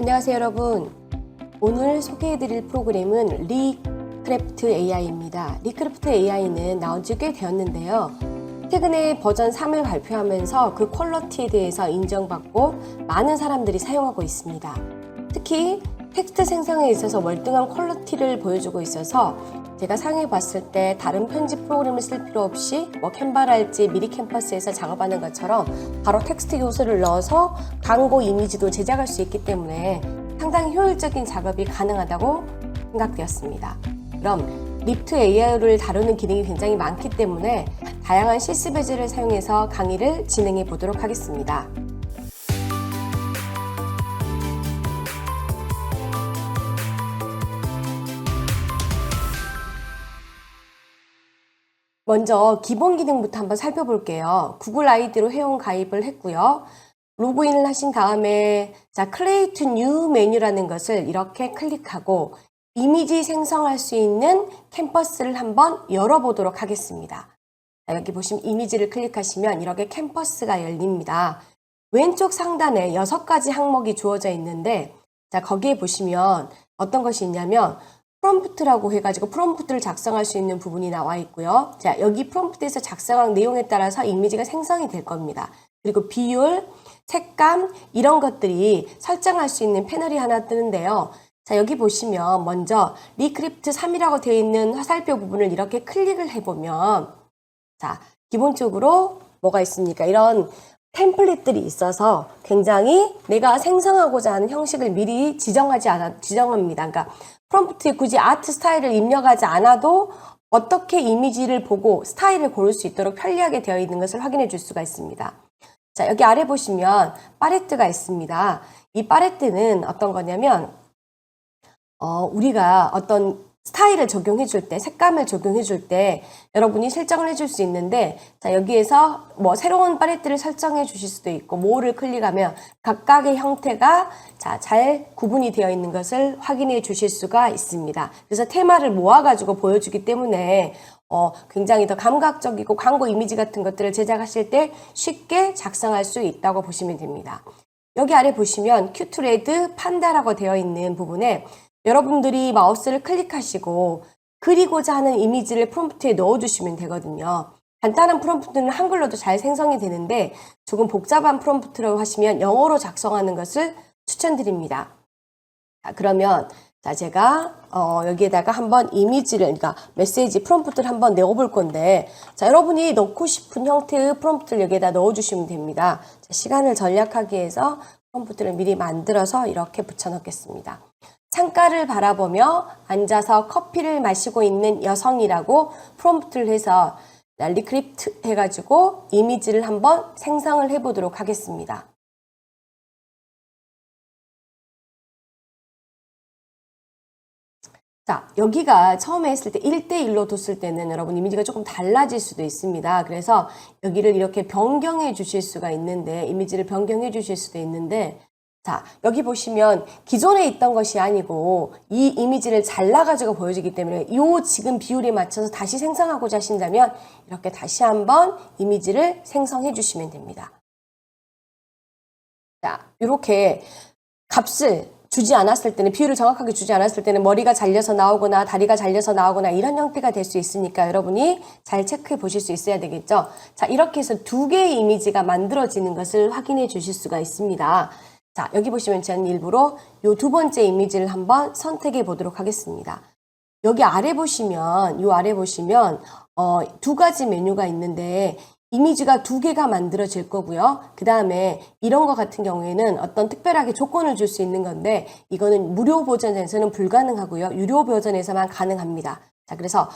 안녕하세요 여러분. 오늘 소개해드릴 프로그램은 리크래프트 AI입니다. 리크래프트 AI는 나온 지 꽤 되었는데요. 최근에 버전 3을 발표하면서 그 퀄리티에 대해서 인정받고 많은 사람들이 사용하고 있습니다. 특히 텍스트 생성에 있어서 월등한 퀄리티를 보여주고 있어서 제가 사용해 봤을 때 다른 편집 프로그램을 쓸 필요 없이 캔바랄지 미리 캠퍼스에서 작업하는 것처럼 바로 텍스트 요소를 넣어서 광고 이미지도 제작할 수 있기 때문에 상당히 효율적인 작업이 가능하다고 생각되었습니다. 그럼 리프트 AI를 다루는 기능이 굉장히 많기 때문에 다양한 실습 예제를 사용해서 강의를 진행해 보도록 하겠습니다. 먼저 기본 기능부터 한번 살펴볼게요. 구글 아이디로 회원 가입을 했고요. 로그인을 하신 다음에 Create New 메뉴라는 것을 이렇게 클릭하고 이미지 생성할 수 있는 캠퍼스를 한번 열어보도록 하겠습니다. 여기 보시면 이미지를 클릭하시면 이렇게 캠퍼스가 열립니다. 왼쪽 상단에 6가지 항목이 주어져 있는데 거기에 보시면 어떤 것이 있냐면 프롬프트라고 해가지고 프롬프트를 작성할 수 있는 부분이 나와 있고요. 여기 프롬프트에서 작성한 내용에 따라서 이미지가 생성이 될 겁니다. 그리고 비율, 색감 이런 것들이 설정할 수 있는 패널이 하나 뜨는데요. 여기 보시면 먼저 리크래프트 3이라고 되어 있는 화살표 부분을 이렇게 클릭을 해보면 기본적으로 뭐가 있습니까? 이런 템플릿들이 있어서 굉장히 내가 생성하고자 하는 형식을 미리 지정합니다. 그러니까 프롬프트에 굳이 아트 스타일을 입력하지 않아도 어떻게 이미지를 보고 스타일을 고를 수 있도록 편리하게 되어 있는 것을 확인해 줄 수가 있습니다. 여기 아래 보시면 팔레트가 있습니다. 이 팔레트는 어떤 거냐면 우리가 어떤 스타일을 적용해 줄 때, 색감을 적용해 줄 때 여러분이 설정을 해 줄 수 있는데 여기에서 새로운 팔레트를 설정해 주실 수도 있고 모를 클릭하면 각각의 형태가 잘 구분이 되어 있는 것을 확인해 주실 수가 있습니다. 그래서 테마를 모아 가지고 보여주기 때문에 굉장히 더 감각적이고 광고 이미지 같은 것들을 제작하실 때 쉽게 작성할 수 있다고 보시면 됩니다. 여기 아래 보시면 큐트레드 판다라고 되어 있는 부분에 여러분들이 마우스를 클릭하시고 그리고자 하는 이미지를 프롬프트에 넣어주시면 되거든요. 간단한 프롬프트는 한글로도 잘 생성이 되는데 조금 복잡한 프롬프트라고 하시면 영어로 작성하는 것을 추천드립니다. 그러면 제가 여기에다가 한번 이미지를, 그러니까 메시지 프롬프트를 한번 넣어볼 건데 여러분이 넣고 싶은 형태의 프롬프트를 여기에다 넣어주시면 됩니다. 시간을 절약하기 위해서 프롬프트를 미리 만들어서 이렇게 붙여넣겠습니다. 창가를 바라보며 앉아서 커피를 마시고 있는 여성이라고 프롬프트를 해서 리크래프트 해가지고 이미지를 한번 생성을 해보도록 하겠습니다. 여기가 처음에 했을 때 1대1로 뒀을 때는 여러분 이미지가 조금 달라질 수도 있습니다. 그래서 여기를 이렇게 변경해 주실 수가 있는데 이미지를 변경해 주실 수도 있는데 여기 보시면 기존에 있던 것이 아니고 이 이미지를 잘라가지고 보여주기 때문에 이 지금 비율에 맞춰서 다시 생성하고자 하신다면 이렇게 다시 한번 이미지를 생성해 주시면 됩니다. 이렇게 값을 주지 않았을 때는, 비율을 정확하게 주지 않았을 때는 머리가 잘려서 나오거나 다리가 잘려서 나오거나 이런 형태가 될 수 있으니까 여러분이 잘 체크해 보실 수 있어야 되겠죠. 이렇게 해서 2개의 이미지가 만들어지는 것을 확인해 주실 수가 있습니다. 여기 보시면 저는 일부러 이 2번째 이미지를 한번 선택해 보도록 하겠습니다. 여기 아래 보시면, 이 아래 보시면 2가지 메뉴가 있는데 이미지가 2개가 만들어질 거고요. 그 다음에 이런 거 같은 경우에는 어떤 특별하게 조건을 줄 수 있는 건데 이거는 무료 버전에서는 불가능하고요. 유료 버전에서만 가능합니다. 그래서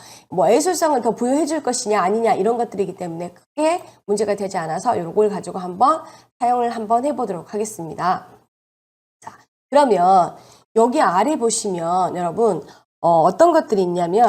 예술성을 더 부여해 줄 것이냐 아니냐 이런 것들이기 때문에 크게 문제가 되지 않아서 이걸 가지고 한번 사용을 한번 해보도록 하겠습니다. 그러면 여기 아래 보시면 여러분 어떤 것들이 있냐면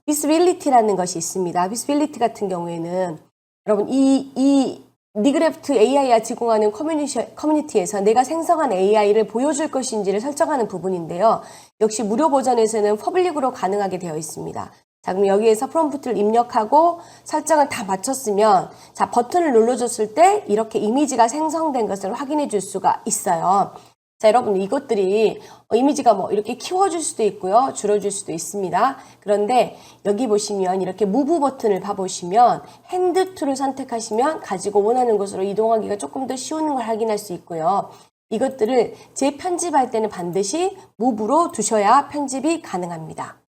비스빌리티라는 것이 있습니다. 비스빌리티 같은 경우에는 여러분 이 리크래프트 AI가 제공하는 커뮤니티에서 내가 생성한 AI를 보여줄 것인지를 설정하는 부분인데요. 역시 무료 버전에서는 퍼블릭으로 가능하게 되어 있습니다. 그럼 여기에서 프롬프트를 입력하고 설정을 다 마쳤으면 버튼을 눌러줬을 때 이렇게 이미지가 생성된 것을 확인해 줄 수가 있어요. 자, 여러분 이것들이 이미지가 뭐 이렇게 키워줄 수도 있고요. 줄여줄 수도 있습니다. 그런데 여기 보시면 이렇게 무브 버튼을 봐보시면 핸드 툴을 선택하시면 가지고 원하는 곳으로 이동하기가 조금 더 쉬운 걸 확인할 수 있고요. 이것들을 재편집할 때는 반드시 무브로 두셔야 편집이 가능합니다.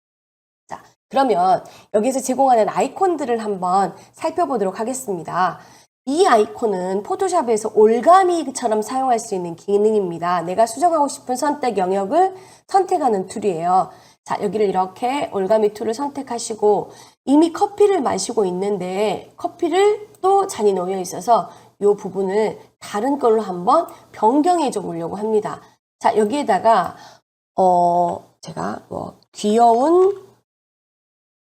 자, 그러면 여기서 제공하는 아이콘들을 한번 살펴보도록 하겠습니다. 이 아이콘은 포토샵에서 올가미처럼 사용할 수 있는 기능입니다. 내가 수정하고 싶은 선택 영역을 선택하는 툴이에요. 자, 여기를 이렇게 올가미 툴을 선택하시고 이미 커피를 마시고 있는데 커피를 또 잔이 놓여 있어서 이 부분을 다른 걸로 한번 변경해 줘 보려고 합니다. 자, 여기에다가 제가 뭐 귀여운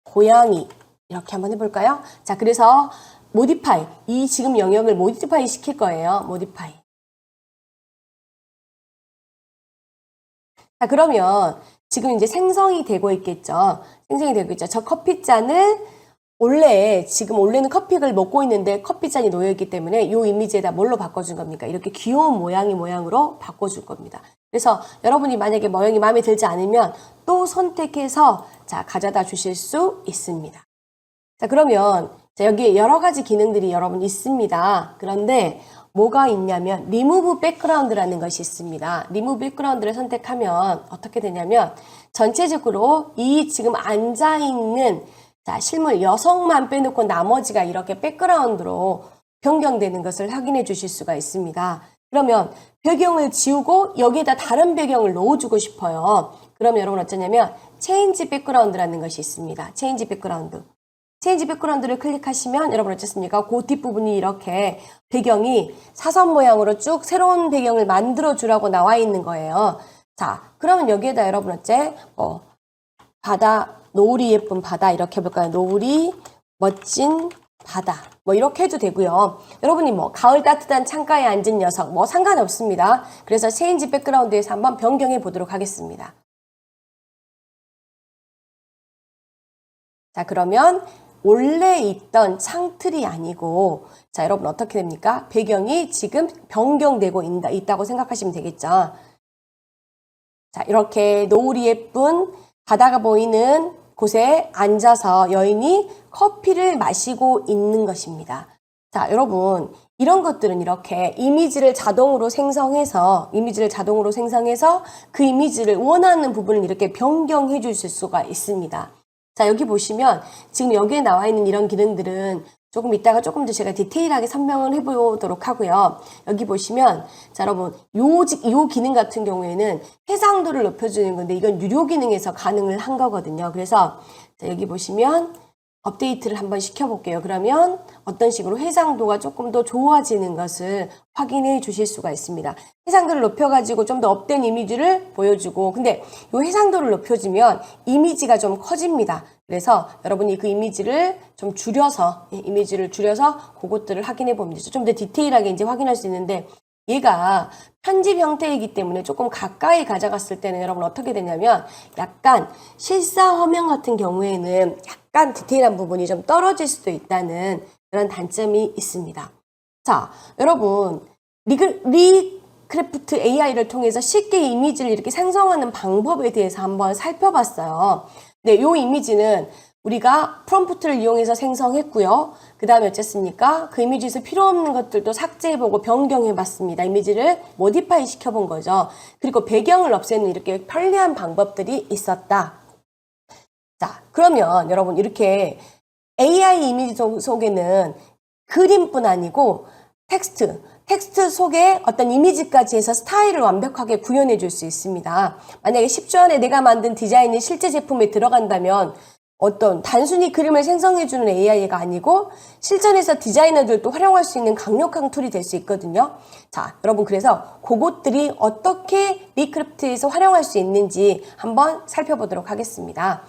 고양이 이렇게 한번 해볼까요? 자, 그래서 모디파이, 이 지금 영역을 모디파이 시킬 거예요. 모디파이. 자, 그러면 지금 이제 생성이 되고 있겠죠. 생성이 되고 있죠. 저 커피잔을 원래는 커피를 먹고 있는데 커피잔이 놓여있기 때문에 이 이미지에다 뭘로 바꿔준 겁니까? 이렇게 귀여운 모양으로 바꿔줄 겁니다. 그래서 여러분이 만약에 모양이 마음에 들지 않으면 또 선택해서 자, 가져다 주실 수 있습니다. 자, 그러면 자, 여기 여러 가지 기능들이 여러분 있습니다. 그런데 뭐가 있냐면 리무브 백그라운드라는 것이 있습니다. 리무브 백그라운드를 선택하면 어떻게 되냐면 전체적으로 이 지금 앉아있는 자, 실물 여성만 빼놓고 나머지가 이렇게 백그라운드로 변경되는 것을 확인해 주실 수가 있습니다. 그러면 배경을 지우고 여기에다 다른 배경을 넣어주고 싶어요. 그러면 여러분 어쩌냐면 체인지 백그라운드라는 것이 있습니다. 체인지 백그라운드. 체인지 백그라운드를 클릭하시면 여러분 어쨌습니까? 그 뒷부분이 이렇게 배경이 사선 모양으로 쭉 새로운 배경을 만들어 주라고 나와 있는 거예요. 자, 그러면 여기에다 여러분 어째 바다, 노을이 예쁜 바다 이렇게 해볼까요? 노을이 멋진 바다 뭐 이렇게 해도 되고요. 여러분이 뭐 가을 따뜻한 창가에 앉은 녀석 뭐 상관없습니다. 그래서 체인지 백그라운드에서 한번 변경해 보도록 하겠습니다. 자, 그러면 원래 있던 창틀이 아니고 자, 여러분 어떻게 됩니까? 배경이 지금 변경되고 있다고 생각하시면 되겠죠. 자, 이렇게 노을이 예쁜 바다가 보이는 곳에 앉아서 여인이 커피를 마시고 있는 것입니다. 자, 여러분 이런 것들은 이렇게 이미지를 자동으로 생성해서 그 이미지를 원하는 부분을 이렇게 변경해 주실 수가 있습니다. 자, 여기 보시면 지금 여기에 나와 있는 이런 기능들은 조금 이따가 조금 더 제가 디테일하게 설명을 해보도록 하고요. 여기 보시면 자, 여러분 요 기능 같은 경우에는 해상도를 높여주는 건데 이건 유료 기능에서 가능을 한 거거든요. 그래서 자, 여기 보시면 업데이트를 한번 시켜볼게요. 그러면 어떤 식으로 해상도가 조금 더 좋아지는 것을 확인해 주실 수가 있습니다. 해상도를 높여가지고 좀 더 업된 이미지를 보여주고 근데 이 해상도를 높여주면 이미지가 좀 커집니다. 그래서 여러분이 그 이미지를 좀 줄여서 그것들을 확인해 보면 되죠. 좀 더 디테일하게 이제 확인할 수 있는데 얘가 편집 형태이기 때문에 조금 가까이 가져갔을 때는 여러분 어떻게 되냐면 약간 실사 화면 같은 경우에는 약간 디테일한 부분이 좀 떨어질 수도 있다는 그런 단점이 있습니다. 자, 여러분 리크래프트 AI를 통해서 쉽게 이미지를 이렇게 생성하는 방법에 대해서 한번 살펴봤어요. 네, 이 이미지는 우리가 프롬프트를 이용해서 생성했고요. 그 다음에 어쨌습니까? 그 이미지에서 필요 없는 것들도 삭제해보고 변경해봤습니다. 이미지를 모디파이 시켜본 거죠. 그리고 배경을 없애는 이렇게 편리한 방법들이 있었다. 자, 그러면 여러분 이렇게 AI 이미지 속에는 그림뿐 아니고 텍스트 속에 어떤 이미지까지 해서 스타일을 완벽하게 구현해 줄 수 있습니다. 만약에 10초 안에 내가 만든 디자인이 실제 제품에 들어간다면 어떤 단순히 그림을 생성해주는 AI가 아니고 실전에서 디자이너들도 활용할 수 있는 강력한 툴이 될 수 있거든요. 자, 여러분 그래서 그것들이 어떻게 리크래프트에서 활용할 수 있는지 한번 살펴보도록 하겠습니다.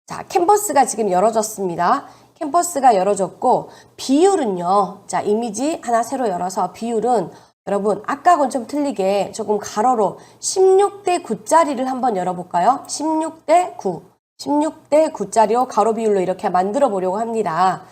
자, 캔버스가 지금 열어졌습니다. 캔버스가 열어졌고 비율은요. 자, 이미지 하나 새로 열어서 비율은 여러분 아까하고는 좀 틀리게 조금 가로로 16대 9짜리를 한번 열어볼까요? 16대 9. 16대 9짜리로 가로 비율로 이렇게 만들어 보려고 합니다.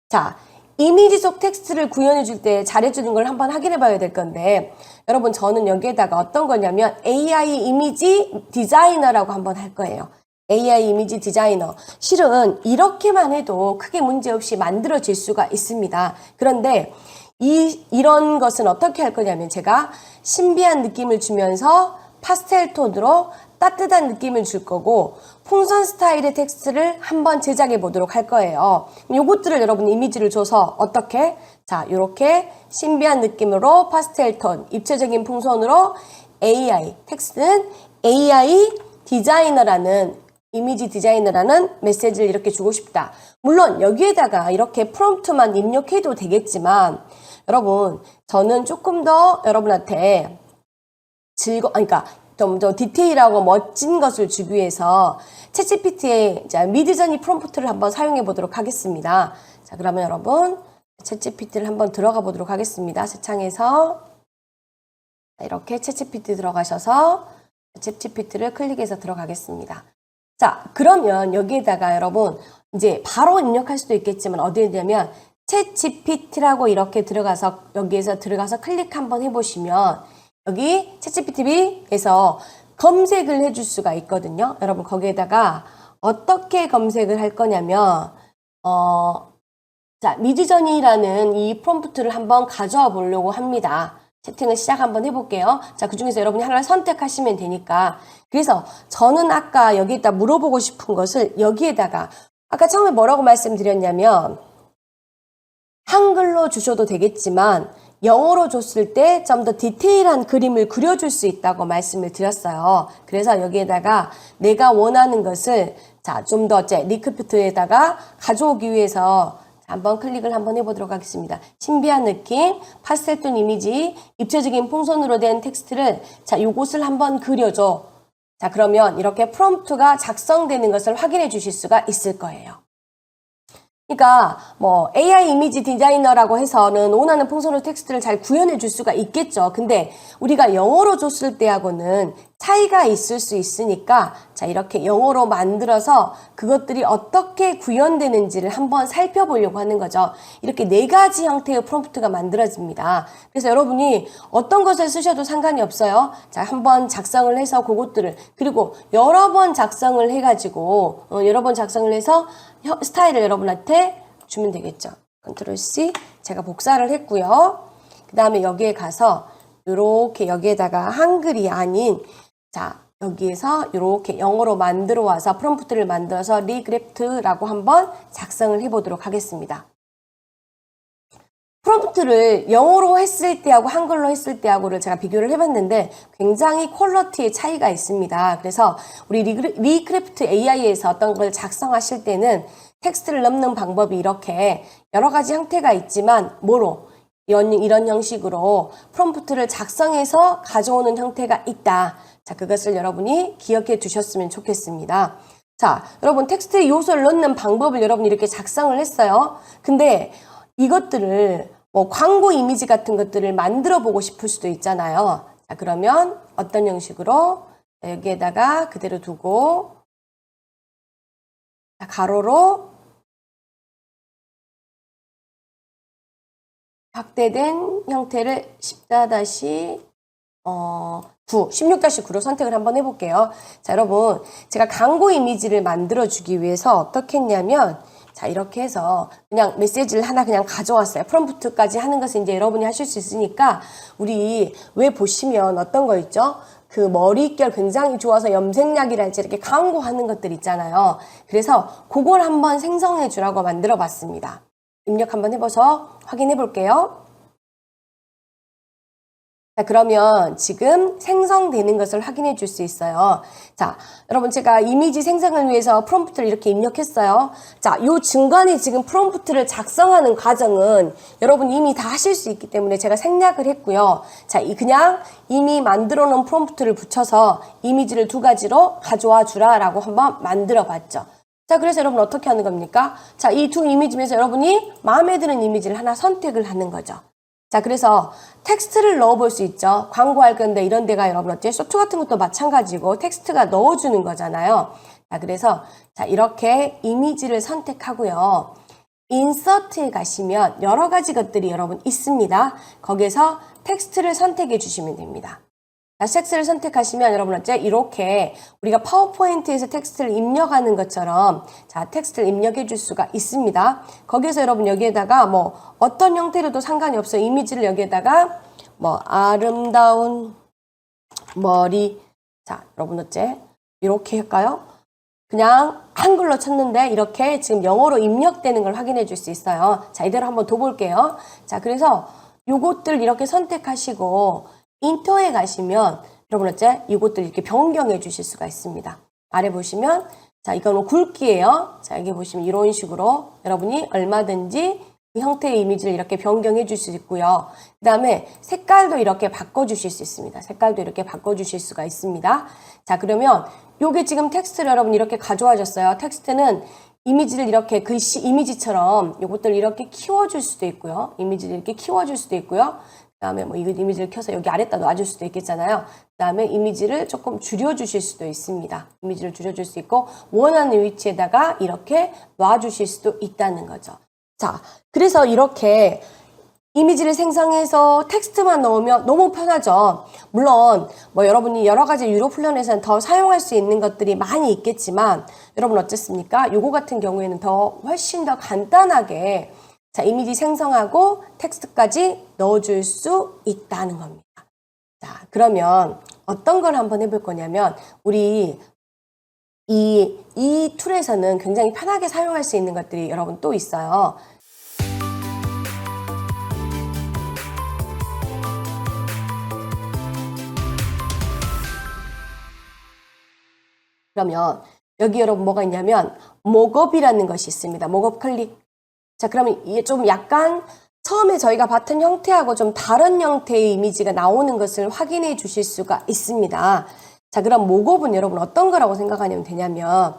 자, 이미지 속 텍스트를 구현해 줄 때 잘해주는 걸 한번 확인해 봐야 될 건데, 여러분 저는 여기에다가 어떤 거냐면 AI 이미지 디자이너라고 한번 할 거예요. AI 이미지 디자이너. 실은 이렇게만 해도 크게 문제없이 만들어질 수가 있습니다. 그런데 이런 것은 어떻게 할 거냐면 제가 신비한 느낌을 주면서 파스텔 톤으로 따뜻한 느낌을 줄 거고 풍선 스타일의 텍스트를 한번 제작해 보도록 할 거예요. 요것들을 여러분 이미지를 줘서 어떻게? 자, 요렇게 신비한 느낌으로 파스텔 톤, 입체적인 풍선으로 AI, 텍스트는 AI 디자이너라는 이미지 디자이너라는 메시지를 이렇게 주고 싶다. 물론 여기에다가 이렇게 프롬프트만 입력해도 되겠지만 여러분 저는 조금 더 여러분한테 그러니까 좀 더 디테일하고 멋진 것을 주기 위해서 챗GPT의 미드저니 프롬프트를 한번 사용해 보도록 하겠습니다. 자, 그러면 여러분 챗GPT를 한번 들어가 보도록 하겠습니다. 새 창에서 이렇게 챗GPT 들어가셔서 챗GPT를 클릭해서 들어가겠습니다. 자, 그러면 여기에다가 여러분 이제 바로 입력할 수도 있겠지만 어디에 있냐면 챗GPT라고 이렇게 들어가서 여기에서 들어가서 클릭 한번 해보시면 여기 챗GPT에서 검색을 해줄 수가 있거든요. 여러분 거기에다가 어떻게 검색을 할 거냐면 자, 미드저니라는 이 프롬프트를 한번 가져와 보려고 합니다. 채팅을 시작 한번 해볼게요. 자, 그 중에서 여러분이 하나를 선택하시면 되니까. 그래서 저는 아까 여기에다 물어보고 싶은 것을 여기에다가 아까 처음에 뭐라고 말씀드렸냐면 한글로 주셔도 되겠지만 영어로 줬을 때 좀 더 디테일한 그림을 그려줄 수 있다고 말씀을 드렸어요. 그래서 여기에다가 내가 원하는 것을 자, 좀 더 리크프트에다가 가져오기 위해서 한번 클릭을 한번 해보도록 하겠습니다. 신비한 느낌, 파스텔톤 이미지, 입체적인 풍선으로 된 텍스트를 자, 요것을 한번 그려줘. 자, 그러면 이렇게 프롬프트가 작성되는 것을 확인해 주실 수가 있을 거예요. 그러니까 뭐 AI 이미지 디자이너라고 해서는 원하는 풍선으로 텍스트를 잘 구현해 줄 수가 있겠죠. 근데 우리가 영어로 줬을 때하고는 차이가 있을 수 있으니까 자, 이렇게 영어로 만들어서 그것들이 어떻게 구현되는지를 한번 살펴보려고 하는 거죠. 이렇게 4가지 형태의 프롬프트가 만들어집니다. 그래서 여러분이 어떤 것을 쓰셔도 상관이 없어요. 자, 한번 작성을 해서 그것들을 그리고 여러 번 작성을 해가지고 여러 번 작성을 해서 스타일을 여러분한테 주면 되겠죠. 컨트롤 C 제가 복사를 했고요. 그 다음에 여기에 가서 이렇게 여기에다가 한글이 아닌 자, 여기에서 이렇게 영어로 만들어 와서 프롬프트를 만들어서 리그래프트라고 한번 작성을 해보도록 하겠습니다. 프롬프트를 영어로 했을 때하고 한글로 했을 때하고를 제가 비교를 해봤는데 굉장히 퀄리티의 차이가 있습니다. 그래서 우리 리크래프트 AI에서 어떤 걸 작성하실 때는 텍스트를 넣는 방법이 이렇게 여러 가지 형태가 있지만 이런 형식으로 프롬프트를 작성해서 가져오는 형태가 있다. 자, 그것을 여러분이 기억해 두셨으면 좋겠습니다. 자, 여러분 텍스트에 요소를 넣는 방법을 여러분이 이렇게 작성을 했어요. 근데 이것들을 뭐 광고 이미지 같은 것들을 만들어 보고 싶을 수도 있잖아요. 자, 그러면 어떤 형식으로 여기에다가 그대로 두고 자, 가로로 확대된 형태를 16-9로 선택을 한번 해볼게요. 자, 여러분 제가 광고 이미지를 만들어 주기 위해서 어떻게 했냐면 자, 이렇게 해서 그냥 메시지를 하나 그냥 가져왔어요. 프롬프트까지 하는 것은 이제 여러분이 하실 수 있으니까 우리 왜 보시면 어떤 거 있죠? 그 머릿결 굉장히 좋아서 염색약이랄지 이렇게 광고하는 것들 있잖아요. 그래서 그걸 한번 생성해 주라고 만들어 봤습니다. 입력 한번 해봐서 확인해 볼게요. 자, 그러면 지금 생성되는 것을 확인해 줄 수 있어요. 자, 여러분 제가 이미지 생성을 위해서 프롬프트를 이렇게 입력했어요. 자, 요 중간에 지금 프롬프트를 작성하는 과정은 여러분 이미 다 하실 수 있기 때문에 제가 생략을 했고요. 자, 그냥 이미 만들어 놓은 프롬프트를 붙여서 이미지를 2가지로 가져와 주라라고 한번 만들어 봤죠. 자, 그래서 여러분 어떻게 하는 겁니까? 자, 이 2 이미지 중에서 여러분이 마음에 드는 이미지를 하나 선택을 하는 거죠. 자, 그래서 텍스트를 넣어볼 수 있죠. 광고할 건데 이런 데가 여러분 어째 쇼트 같은 것도 마찬가지고 텍스트가 넣어주는 거잖아요. 자, 그래서 자, 이렇게 이미지를 선택하고요. 인서트에 가시면 여러 가지 것들이 여러분 있습니다. 거기에서 텍스트를 선택해 주시면 됩니다. 자, 텍스트를 선택하시면 여러분 어째 이렇게 우리가 파워포인트에서 텍스트를 입력하는 것처럼 자, 텍스트를 입력해 줄 수가 있습니다. 거기에서 여러분 여기에다가 뭐 어떤 형태로도 상관이 없어요. 이미지를 여기에다가 뭐 아름다운 머리 자, 여러분 어째 이렇게 할까요? 그냥 한글로 쳤는데 이렇게 지금 영어로 입력되는 걸 확인해 줄 수 있어요. 자, 이대로 한번 더 볼게요. 자, 그래서 요것들 이렇게 선택하시고 인터에 가시면 여러분 어째 이것들 이렇게 변경해 주실 수가 있습니다. 아래 보시면 자, 이거는 굵기예요. 자, 여기 보시면 이런 식으로 여러분이 얼마든지 그 형태의 이미지를 이렇게 변경해 줄 수 있고요. 그 다음에 색깔도 이렇게 바꿔 주실 수 있습니다. 색깔도 이렇게 바꿔 주실 수가 있습니다. 자, 그러면 요게 지금 텍스트를 여러분 이렇게 가져와줬어요. 텍스트는 이미지를 이렇게 글씨 이미지처럼 요것들 이렇게 키워줄 수도 있고요. 이미지를 이렇게 키워줄 수도 있고요. 그 다음에 뭐 이거 이미지를 켜서 여기 아래다 놔줄 수도 있겠잖아요. 그 다음에 이미지를 조금 줄여주실 수도 있습니다. 이미지를 줄여줄 수 있고 원하는 위치에다가 이렇게 놔주실 수도 있다는 거죠. 자, 그래서 이렇게 이미지를 생성해서 텍스트만 넣으면 너무 편하죠. 물론 뭐 여러분이 여러 가지 유로 플랜에서는 더 사용할 수 있는 것들이 많이 있겠지만 여러분 어쨌습니까? 요거 같은 경우에는 더 훨씬 더 간단하게 자, 이미지 생성하고 텍스트까지 넣어줄 수 있다는 겁니다. 자, 그러면 어떤 걸 한번 해볼 거냐면 우리 이 툴에서는 굉장히 편하게 사용할 수 있는 것들이 여러분 또 있어요. 그러면 여기 여러분 뭐가 있냐면 목업이라는 것이 있습니다. 목업 클릭. 자, 그러면 이게 좀 약간 처음에 저희가 봤던 형태하고 좀 다른 형태의 이미지가 나오는 것을 확인해 주실 수가 있습니다. 자, 그럼 목업은 여러분 어떤 거라고 생각하면 되냐면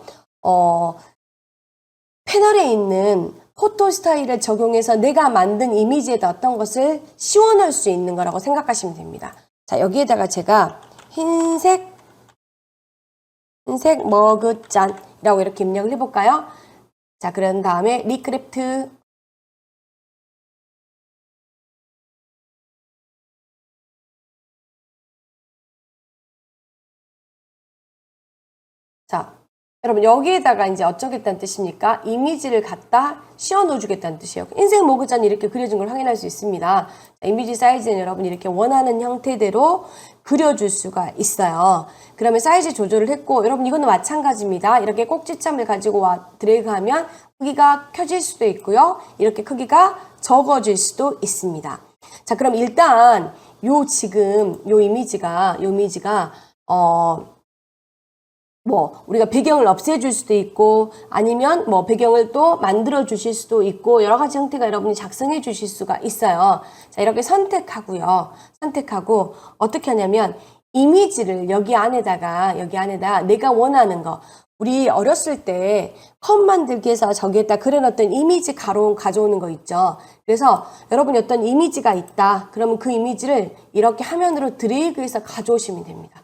패널에 있는 포토 스타일을 적용해서 내가 만든 이미지에다 어떤 것을 씌워넣을 수 있는 거라고 생각하시면 됩니다. 자, 여기에다가 제가 흰색 머그잔이라고 이렇게 입력을 해볼까요? 자, 그런 다음에 리크래프트 자, 여러분 여기에다가 이제 어쩌겠다는 뜻입니까? 이미지를 갖다 씌워 넣어주겠다는 뜻이에요. 흰색 머그잔이 이렇게 그려진 걸 확인할 수 있습니다. 자, 이미지 사이즈는 여러분 이렇게 원하는 형태대로 그려줄 수가 있어요. 그러면 사이즈 조절을 했고 여러분 이거는 마찬가지입니다. 이렇게 꼭지점을 가지고 드래그하면 크기가 켜질 수도 있고요. 이렇게 크기가 적어질 수도 있습니다. 자, 그럼 일단 지금 요 이미지가 뭐 우리가 배경을 없애줄 수도 있고 아니면 뭐 배경을 또 만들어 주실 수도 있고 여러 가지 형태가 여러분이 작성해 주실 수가 있어요. 자, 이렇게 선택하고요. 선택하고 어떻게 하냐면 이미지를 여기 안에다가 내가 원하는 거 우리 어렸을 때 컵 만들기에서 저기에다 그려놨던 이미지 가져오는 거 있죠. 그래서 여러분이 어떤 이미지가 있다. 그러면 그 이미지를 이렇게 화면으로 드래그해서 가져오시면 됩니다.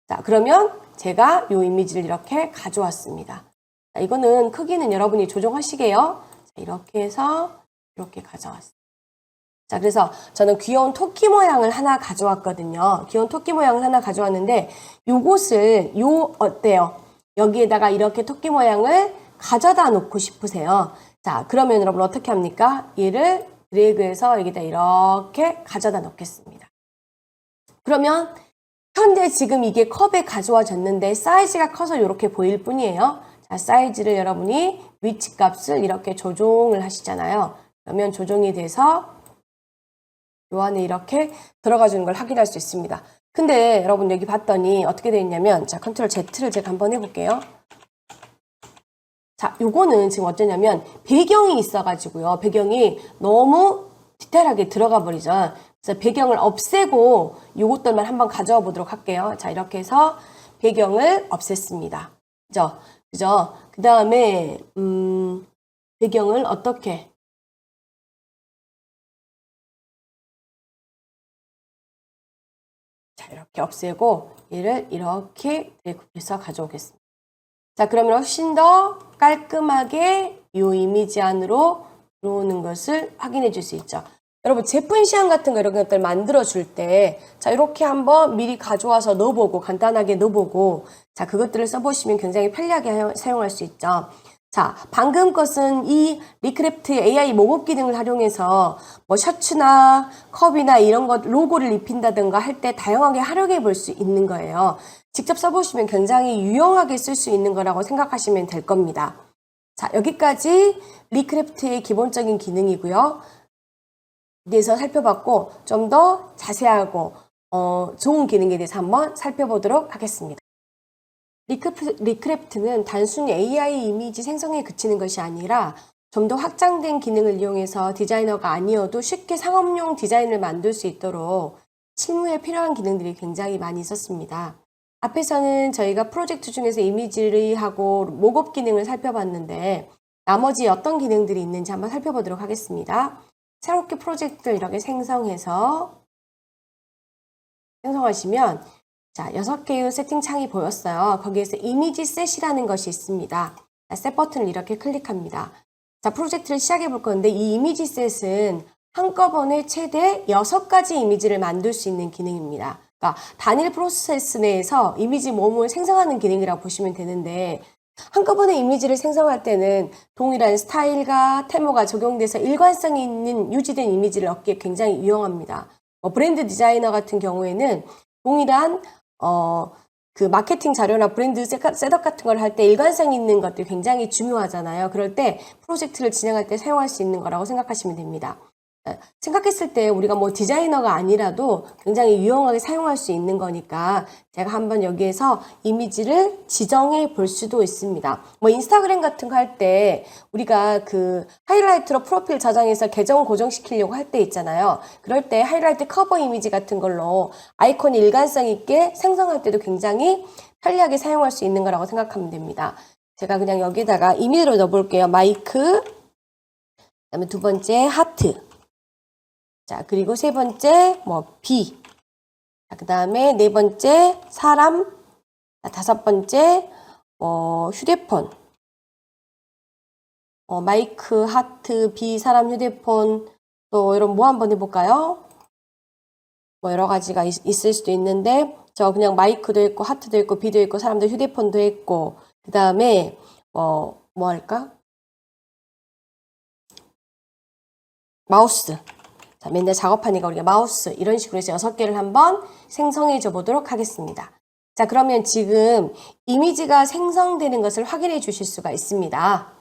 자, 그러면 제가 이 이미지를 이렇게 가져왔습니다. 자, 이거는 크기는 여러분이 조정하시게요. 자, 이렇게 해서 이렇게 가져왔습니다. 자, 그래서 저는 귀여운 토끼 모양을 하나 가져왔거든요. 귀여운 토끼 모양을 하나 가져왔는데 요것을 어때요? 여기에다가 이렇게 토끼 모양을 가져다 놓고 싶으세요. 자, 그러면 여러분 어떻게 합니까? 얘를 드래그해서 여기다 이렇게 가져다 놓겠습니다. 그러면 현재 지금 이게 컵에 가져와졌는데 사이즈가 커서 이렇게 보일 뿐이에요. 자, 사이즈를 여러분이 위치 값을 이렇게 조정을 하시잖아요. 그러면 조정이 돼서 요 안에 이렇게 들어가 주는 걸 확인할 수 있습니다. 근데 여러분 여기 봤더니 어떻게 되어 있냐면 자, 컨트롤 Z를 제가 한번 해볼게요. 자, 요거는 지금 어쩌냐면 배경이 있어가지고요. 배경이 너무 디테일하게 들어가 버리죠. 그래서 배경을 없애고 요것들만 한번 가져와 보도록 할게요. 자, 이렇게 해서 배경을 없앴습니다. 그죠? 그 다음에 배경을 어떻게 이렇게 없애고 얘를 이렇게 드래그해서 가져오겠습니다. 자, 그러면 훨씬 더 깔끔하게 이 이미지 안으로 들어오는 것을 확인해 줄 수 있죠. 여러분 제품 시향 같은 거 이런 것들 만들어 줄 때 자, 이렇게 한번 미리 가져와서 넣어보고 간단하게 넣어보고 자, 그것들을 써보시면 굉장히 편리하게 사용할 수 있죠. 자, 방금 것은 이 리크래프트 AI 목업 기능을 활용해서 뭐 셔츠나 컵이나 이런 것 로고를 입힌다든가 할 때 다양하게 활용해 볼 수 있는 거예요. 직접 써보시면 굉장히 유용하게 쓸 수 있는 거라고 생각하시면 될 겁니다. 자, 여기까지 리크래프트의 기본적인 기능이고요. 대해서 살펴봤고 좀 더 자세하고 좋은 기능에 대해서 한번 살펴보도록 하겠습니다. 리크래프트는 단순히 AI 이미지 생성에 그치는 것이 아니라 좀 더 확장된 기능을 이용해서 디자이너가 아니어도 쉽게 상업용 디자인을 만들 수 있도록 실무에 필요한 기능들이 굉장히 많이 있었습니다. 앞에서는 저희가 프로젝트 중에서 이미지를 하고 목업 기능을 살펴봤는데 나머지 어떤 기능들이 있는지 한번 살펴보도록 하겠습니다. 새롭게 프로젝트를 이렇게 생성하시면 자, 6개의 세팅 창이 보였어요. 거기에서 이미지 셋이라는 것이 있습니다. 자, 셋 버튼을 이렇게 클릭합니다. 자, 프로젝트를 시작해 볼 건데 이 이미지 셋은 한꺼번에 최대 6가지 이미지를 만들 수 있는 기능입니다. 그러니까 단일 프로세스 내에서 이미지 모음을 생성하는 기능이라고 보시면 되는데 한꺼번에 이미지를 생성할 때는 동일한 스타일과 테마가 적용돼서 일관성이 있는 유지된 이미지를 얻기에 굉장히 유용합니다. 브랜드 디자이너 같은 경우에는 동일한 그 마케팅 자료나 브랜드 셋업 같은 걸 할 때 일관성 있는 것들이 굉장히 중요하잖아요. 그럴 때 프로젝트를 진행할 때 사용할 수 있는 거라고 생각하시면 됩니다. 생각했을 때 우리가 뭐 디자이너가 아니라도 굉장히 유용하게 사용할 수 있는 거니까 제가 한번 여기에서 이미지를 지정해 볼 수도 있습니다. 뭐 인스타그램 같은 거 할 때 우리가 그 하이라이트로 프로필 저장해서 계정 고정시키려고 할 때 있잖아요. 그럴 때 하이라이트 커버 이미지 같은 걸로 아이콘이 일관성 있게 생성할 때도 굉장히 편리하게 사용할 수 있는 거라고 생각하면 됩니다. 제가 그냥 여기다가 이미지로 넣어볼게요. 마이크, 그다음에 두 번째 하트. 자, 그리고 세 번째, 비. 그 다음에 네 번째, 사람. 자, 다섯 번째, 휴대폰. 마이크, 하트, 비, 사람, 휴대폰. 또, 이런 뭐 한번 해볼까요? 뭐 여러 가지가 있을 수도 있는데, 저 그냥 마이크도 있고, 하트도 있고, 비도 있고, 사람도 휴대폰도 있고, 그 다음에, 뭐 할까? 마우스. 자, 맨날 작업하니까 우리가 마우스 이런 식으로 해서 6개를 한번 생성해 줘 보도록 하겠습니다. 자, 그러면 지금 이미지가 생성되는 것을 확인해 주실 수가 있습니다.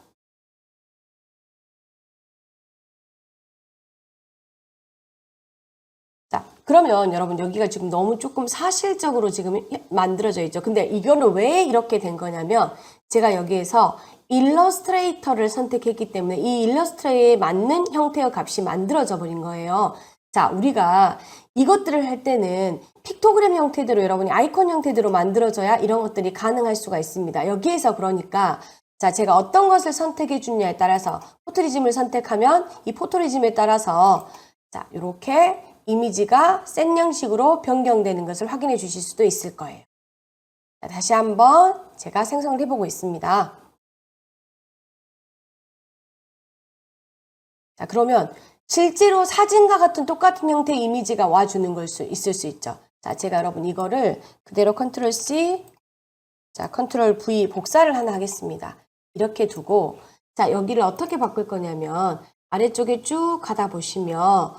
자, 그러면 여러분 여기가 지금 너무 조금 사실적으로 지금 만들어져 있죠. 근데 이거는 왜 이렇게 된 거냐면 제가 여기에서 일러스트레이터를 선택했기 때문에 이 일러스트레이터에 맞는 형태의 값이 만들어져 버린 거예요. 자, 우리가 이것들을 할 때는 픽토그램 형태대로 여러분이 아이콘 형태대로 만들어져야 이런 것들이 가능할 수가 있습니다. 여기에서 그러니까 자, 제가 어떤 것을 선택해 주느냐에 따라서 포토리즘을 선택하면 이 포토리즘에 따라서 자, 이렇게 이미지가 셋 형식으로 변경되는 것을 확인해 주실 수도 있을 거예요. 자, 다시 한번 제가 생성을 해보고 있습니다. 자, 그러면 실제로 사진과 같은 똑같은 형태의 이미지가 와주는 걸 있을 수 있죠. 자, 제가 여러분 이거를 그대로 컨트롤 C, 자, 컨트롤 V 복사를 하나 하겠습니다. 이렇게 두고, 자, 여기를 어떻게 바꿀 거냐면 아래쪽에 쭉 가다 보시면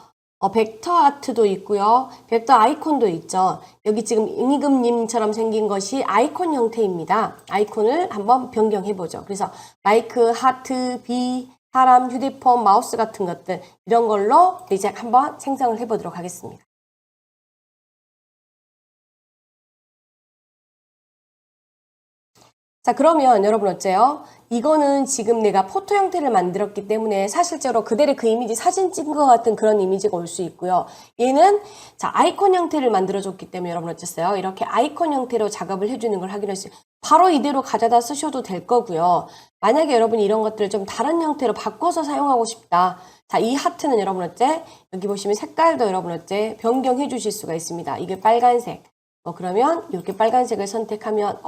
벡터 아트도 있고요. 벡터 아이콘도 있죠. 여기 지금 임금님처럼 생긴 것이 아이콘 형태입니다. 아이콘을 한번 변경해보죠. 그래서 마이크, 하트, 비, 사람, 휴대폰, 마우스 같은 것들 이런 걸로 이제 한번 생성을 해보도록 하겠습니다. 자, 그러면 여러분 어째요? 이거는 지금 내가 포토 형태를 만들었기 때문에 사실적으로 그대로 그 이미지 사진 찍은 것 같은 그런 이미지가 올 수 있고요. 얘는 자, 아이콘 형태를 만들어줬기 때문에 여러분 어쨌어요? 이렇게 아이콘 형태로 작업을 해주는 걸 확인할 수 있어요. 바로 이대로 가져다 쓰셔도 될 거고요. 만약에 여러분이 이런 것들을 좀 다른 형태로 바꿔서 사용하고 싶다. 자, 이 하트는 여러분 어째? 여기 보시면 색깔도 여러분 어째? 변경해 주실 수가 있습니다. 이게 빨간색. 그러면 이렇게 빨간색을 선택하면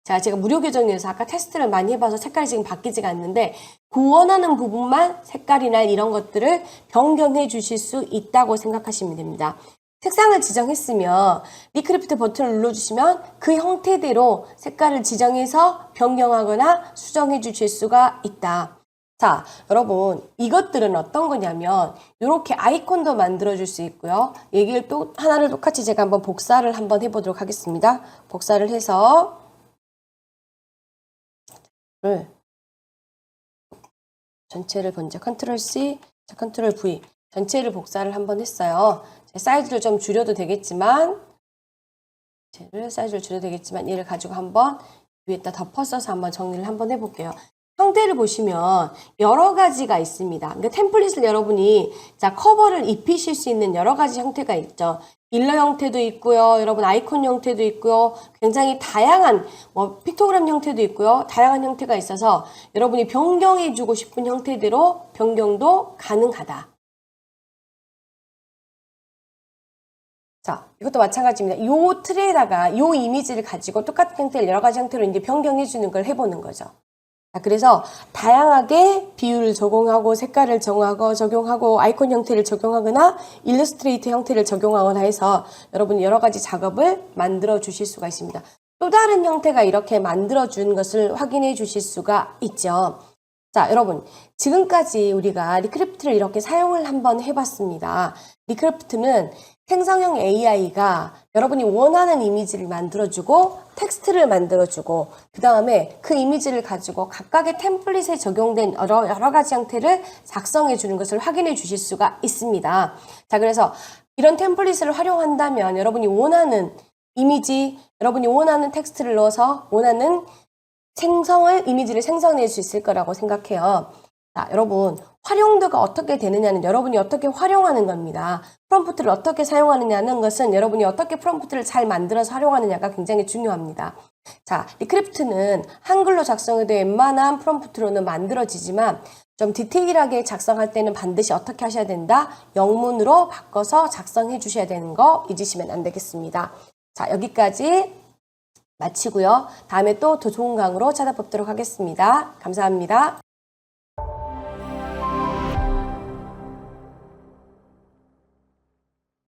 자, 제가 무료 계정이어서 아까 테스트를 많이 해봐서 색깔이 지금 바뀌지가 않는데 그 원하는 부분만 색깔이나 이런 것들을 변경해 주실 수 있다고 생각하시면 됩니다. 색상을 지정했으면 리크래프트 버튼을 눌러주시면 그 형태대로 색깔을 지정해서 변경하거나 수정해 주실 수가 있다. 자, 여러분 이것들은 어떤 거냐면 이렇게 아이콘도 만들어 줄 수 있고요. 얘기를 또 하나를 똑같이 제가 한번 복사를 한번 해보도록 하겠습니다. 복사를 해서 전체를 먼저 컨트롤 C, 컨트롤 V 전체를 복사를 한번 했어요. 사이즈를 좀 줄여도 되겠지만 얘를 가지고 한번 위에다 덮어 써서 한번 정리를 한번 해볼게요. 형태를 보시면 여러 가지가 있습니다. 그러니까 템플릿을 여러분이 자 커버를 입히실 수 있는 여러 가지 형태가 있죠. 일러 형태도 있고요. 여러분 아이콘 형태도 있고요. 굉장히 다양한 픽토그램 형태도 있고요. 다양한 형태가 있어서 여러분이 변경해 주고 싶은 형태대로 변경도 가능하다. 자, 이것도 마찬가지입니다. 이 틀에다가 이 이미지를 가지고 똑같은 형태를 여러 가지 형태로 이제 변경해 주는 걸 해보는 거죠. 자, 그래서 다양하게 비율을 적용하고 색깔을 적용하고 아이콘 형태를 적용하거나 일러스트레이터 형태를 적용하거나 해서 여러분이 여러 가지 작업을 만들어 주실 수가 있습니다. 또 다른 형태가 이렇게 만들어 준 것을 확인해 주실 수가 있죠. 자, 여러분 지금까지 우리가 리크래프트를 이렇게 사용을 한번 해봤습니다. 리크래프트는 생성형 AI가 여러분이 원하는 이미지를 만들어주고 텍스트를 만들어주고 그 다음에 그 이미지를 가지고 각각의 템플릿에 적용된 여러 가지 형태를 작성해 주는 것을 확인해 주실 수가 있습니다. 자, 그래서 이런 템플릿을 활용한다면 여러분이 원하는 이미지, 여러분이 원하는 텍스트를 넣어서 원하는 이미지를 생성할 수 있을 거라고 생각해요. 자, 여러분 활용도가 어떻게 되느냐는 여러분이 어떻게 활용하는 겁니다. 프롬프트를 어떻게 사용하느냐는 것은 여러분이 어떻게 프롬프트를 잘 만들어서 활용하느냐가 굉장히 중요합니다. 자, 리크래프트는 한글로 작성해도 웬만한 프롬프트로는 만들어지지만 좀 디테일하게 작성할 때는 반드시 어떻게 하셔야 된다? 영문으로 바꿔서 작성해 주셔야 되는 거 잊으시면 안 되겠습니다. 자, 여기까지 마치고요. 다음에 또 더 좋은 강의로 찾아뵙도록 하겠습니다. 감사합니다.